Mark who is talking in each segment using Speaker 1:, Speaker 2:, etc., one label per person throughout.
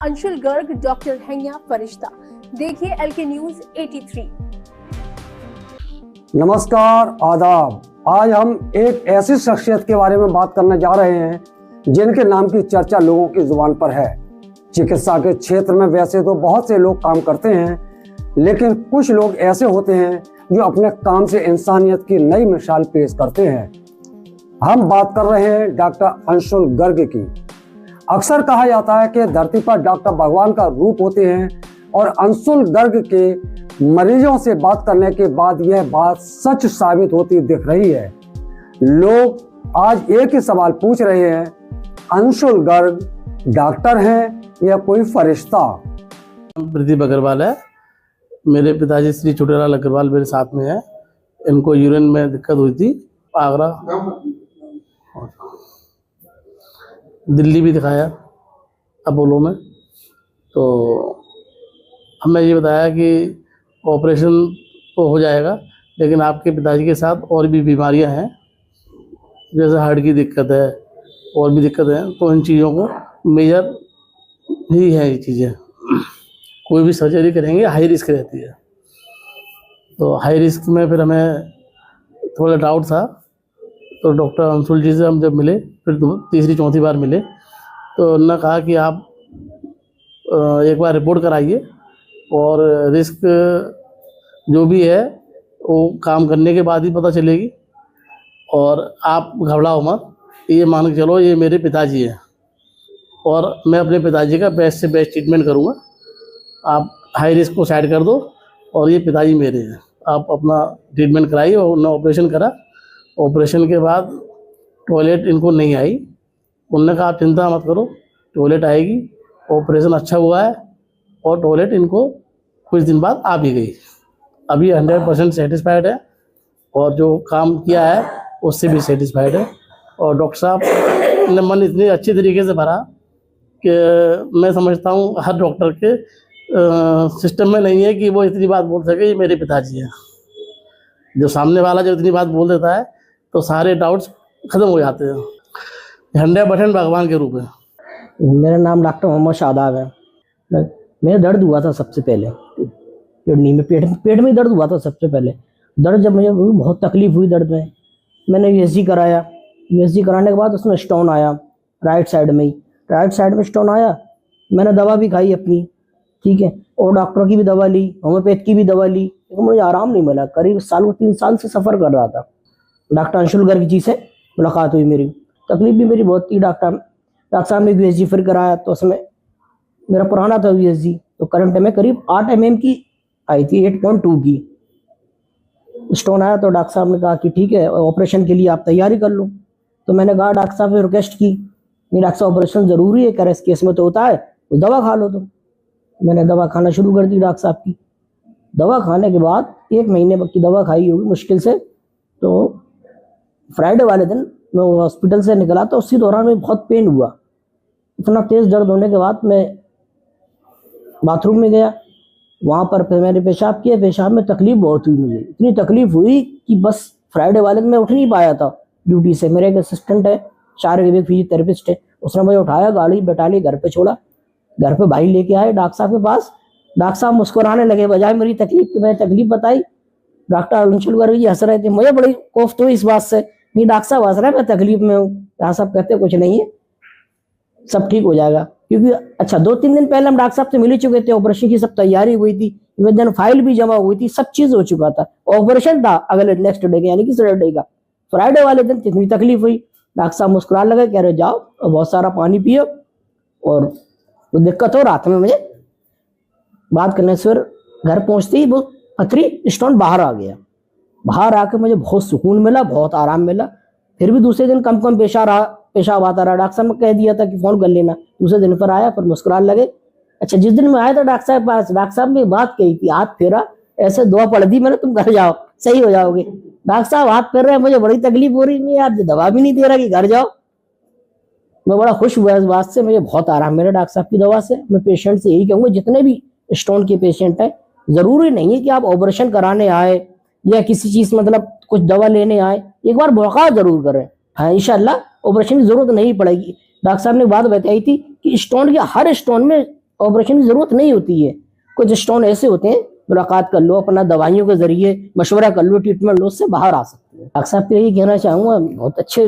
Speaker 1: Anshul Garg, doctor हैंया फरिश्ता। देखिए LK news 83।
Speaker 2: नमस्कार, आदाब। आज हम एक ऐसी शख्सियत के बारे में बात करने जा रहे हैं जिनके नाम की चर्चा लोगों की जुबान पर है। चिकित्सा के क्षेत्र में वैसे तो बहुत से लोग काम करते हैं, लेकिन कुछ लोग ऐसे होते हैं जो अपने काम से इंसानियत की नई मिसाल पेश करते हैं। हम बात कर रहे हैं डॉक्टर अंशुल गर्ग की। अक्सर कहा जाता है कि धरती पर डॉक्टर भगवान का रूप होते हैं और अंशुल गर्ग के मरीजों से बात करने के बाद यह बात सच साबित होती दिख रही है। लोग आज एक ही सवाल पूछ रहे हैं, अंशुल गर्ग डॉक्टर हैं या कोई फरिश्ता?
Speaker 3: प्रदीप अग्रवाल है। मेरे पिताजी श्री छोटेलाल अग्रवाल मेरे साथ में है। इनको यूरिन में दिक्कत हुई थी, आगरा दिल्ली भी दिखाया अपोलो में। तो हमें ये बताया कि ऑपरेशन तो हो जाएगा, लेकिन आपके पिताजी के साथ और भी बीमारियां हैं, जैसे हार्ट की दिक्कत है और भी दिक्कत है। तो इन चीज़ों को मेजर ही है, ये चीज़ें कोई भी सर्जरी करेंगे हाई रिस्क रहती है। तो हाई रिस्क में फिर हमें थोड़ा डाउट था। तो डॉक्टर अंशुल जी से हम जब मिले, फिर तीसरी चौथी बार मिले, तो उन्होंने कहा कि आप एक बार रिपोर्ट कराइए और रिस्क जो भी है वो काम करने के बाद ही पता चलेगी, और आप घबराओ मत, ये मान के चलो ये मेरे पिताजी हैं और मैं अपने पिताजी का बेस्ट से बेस्ट ट्रीटमेंट करूँगा। आप हाई रिस्क को साइड कर दो और ये पिताजी मेरे हैं, आप अपना ट्रीटमेंट कराइए। और उन्होंने ऑपरेशन करा। ऑपरेशन के बाद टॉयलेट इनको नहीं आई। उन्होंने कहा आप चिंता मत करो, टॉयलेट आएगी। ऑपरेशन अच्छा हुआ है और टॉयलेट इनको कुछ दिन बाद आ भी गई। अभी 100% सेटिस्फाइड है और जो काम किया है उससे भी सेटिस्फाइड है। और डॉक्टर साहब ने मन इतनी अच्छी तरीके से भरा कि मैं समझता हूँ हर डॉक्टर के सिस्टम में नहीं है कि वो इतनी बात बोल सके ये मेरे पिताजी हैं। जो सामने वाला जो इतनी बात बोल देता है तो सारे डाउट्स ख़त्म हो जाते हैं। 100% भगवान के रूप है।
Speaker 4: मेरा नाम डॉक्टर मोहम्मद शादाब है। मेरा दर्द हुआ था सबसे पहले किडनी में, पेट में दर्द हुआ था सबसे पहले। दर्द जब मुझे बहुत तकलीफ हुई दर्द में, मैंने USG कराया। USG कराने के बाद उसमें स्टोन आया राइट साइड में ही। राइट साइड में स्टोन आया, मैंने दवा भी खाई अपनी, ठीक है, और डॉक्टर की भी दवा ली, होम्योपैथ की भी दवा ली, लेकिन मुझे आराम नहीं मिला। करीब 3 साल से सफ़र कर रहा था। डॉक्टर अंशुल गर्ग जी से मुलाकात हुई मेरी। तकलीफ भी मेरी बहुत थी। डॉक्टर साहब ने USG फिर कराया, तो उसमें मेरा पुराना था USG, तो करंट में करीब 8 mm की आई थी, 8.2 की स्टोन आया। तो डॉक्टर साहब ने कहा कि ठीक है, ऑपरेशन के लिए आप तैयारी कर लो। तो मैंने कहा डॉक्टर साहब से रिक्वेस्ट की, नहीं डॉक्टर साहब ऑपरेशन ज़रूरी है, कह रहे इस केस में तो होता है, तो दवा खा लो। तो मैंने दवा खाना शुरू कर दी डॉक्टर साहब की। दवा खाने के बाद 1 महीने की दवा खाई होगी मुश्किल से। तो फ्राइडे वाले दिन मैं हॉस्पिटल से निकला, तो उसी दौरान में बहुत पेन हुआ। इतना तेज़ दर्द होने के बाद मैं बाथरूम में गया, वहाँ पर फिर मैंने पेशाब किया। पेशाब में तकलीफ बहुत हुई मुझे, इतनी तकलीफ हुई कि बस फ्राइडे वाले दिन मैं उठ नहीं पाया था ड्यूटी से। मेरे एक असिस्टेंट है, शारीरिक फिजियोथेरेपिस्ट है, उसने मुझे उठाया, गाड़ी बैठा ली, घर पे छोड़ा। घर पे भाई लेके आए डॉक्टर साहब के पास। डॉक्टर साहब मुस्कुराने लगे बजाय मेरी तकलीफ की। मैंने तकलीफ बताई, डॉक्टर अंशुल गर्ग जी हंस रहे थे। मुझे बड़ी कोफ्त हुई इस बात से, नहीं डॉक्टर साहब हंस रहे हैं, मैं तकलीफ में हूँ। डॉक्टर साहब कहते कुछ नहीं है, सब ठीक हो जाएगा। क्योंकि अच्छा 2-3 दिन पहले हम डॉक्टर साहब से मिल ही चुके थे, ऑपरेशन की सब तैयारी हुई थी, दिन फाइल भी जमा हुई थी, सब चीज़ हो चुका था। ऑपरेशन था अगले नेक्स्ट डे का, यानी कि सैटरडे का। फ्राइडे वाले दिन इतनी तकलीफ हुई। डॉक्टर साहब मुस्कुराने लगे, कह रहे जाओ बहुत सारा पानी पियो। और तो दिक्कत हो रात में मुझे बात करने से, फिर घर पहुंचते ही वो पथरी स्टोन बाहर आ गया। बाहर आके मुझे बहुत सुकून मिला, बहुत आराम मिला। फिर भी दूसरे दिन कम पेशाब आता रहा। डॉक्टर साहब ने कह दिया था कि फ़ोन कर लेना। दूसरे दिन पर आया, फिर मुस्कुराने लगे। अच्छा जिस दिन मैं आया था डॉक्टर साहब पास, डॉक्टर साहब ने बात कही थी, हाथ फेरा, ऐसे दुआ पढ़ दी मैंने, तुम घर जाओ सही हो जाओगे। डॉक्टर साहब हाथ फेर रहे हैं, मुझे बड़ी तकलीफ हो रही, नहीं यार दवा भी नहीं दे रहा कि घर जाओ। मैं बड़ा खुश हुआ इस बात से, मुझे बहुत आराम मिला डॉक्टर साहब की दवा से। मैं पेशेंट से यही कहूँगा, जितने भी स्टोन के पेशेंट हैं, ज़रूरी नहीं है कि आप ऑपरेशन कराने आए या किसी चीज़ मतलब कुछ दवा लेने आए, एक बार मुलाकात जरूर करें। हाँ इंशाल्लाह ऑपरेशन की जरूरत नहीं पड़ेगी। डॉक्टर साहब ने बात बताई थी कि स्टोन के हर स्टोन में ऑपरेशन की जरूरत नहीं होती है। कुछ स्टोन ऐसे होते हैं, मुलाकात कर लो, अपना दवाइयों के जरिए मशवरा कर लो, ट्रीटमेंट लो, उससे बाहर आ सकते हैं। डॉक्टर साहब को यही कहना चाहूँगा, बहुत अच्छे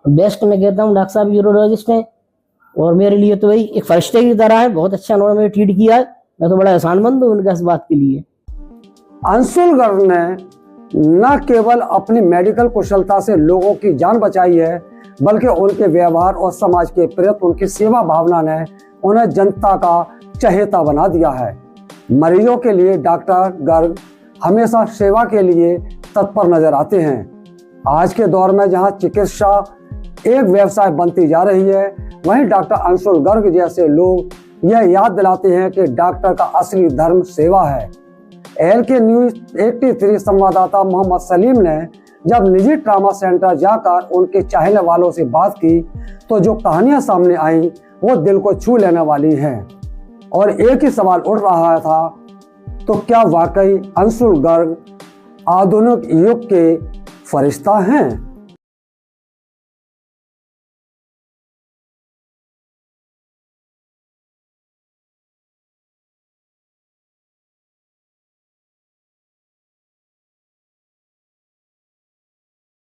Speaker 4: बेस्ट मैं कहता हूँ डॉक्टर साहब यूरोलॉजिस्ट हैं, और मेरे लिए तो वही एक फरिश्ते की तरह है। बहुत अच्छा उन्होंने मुझे ट्रीट किया है, मैं तो बड़ा एहसानमंद हूँ उनका इस बात के लिए।
Speaker 2: अंशुल गर्ग ने न केवल अपनी मेडिकल कुशलता से लोगों की जान बचाई है, बल्कि उनके व्यवहार और समाज के प्रति उनकी सेवा भावना ने उन्हें जनता का चहेता बना दिया है। मरीजों के लिए डॉक्टर गर्ग हमेशा सेवा के लिए तत्पर नजर आते हैं। आज के दौर में जहां चिकित्सा एक व्यवसाय बनती जा रही है, वहीं डॉक्टर अंशुल गर्ग जैसे लोग यह याद दिलाते हैं कि डॉक्टर का असली धर्म सेवा है। LK न्यूज़ 83 संवाददाता मोहम्मद सलीम ने जब निजी ट्रामा सेंटर जाकर उनके चाहने वालों से बात की, तो जो कहानियां सामने आई वो दिल को छू लेने वाली हैं। और एक ही सवाल उठ रहा था, तो क्या वाकई अंशुल गर्ग आधुनिक युग के फरिश्ता हैं?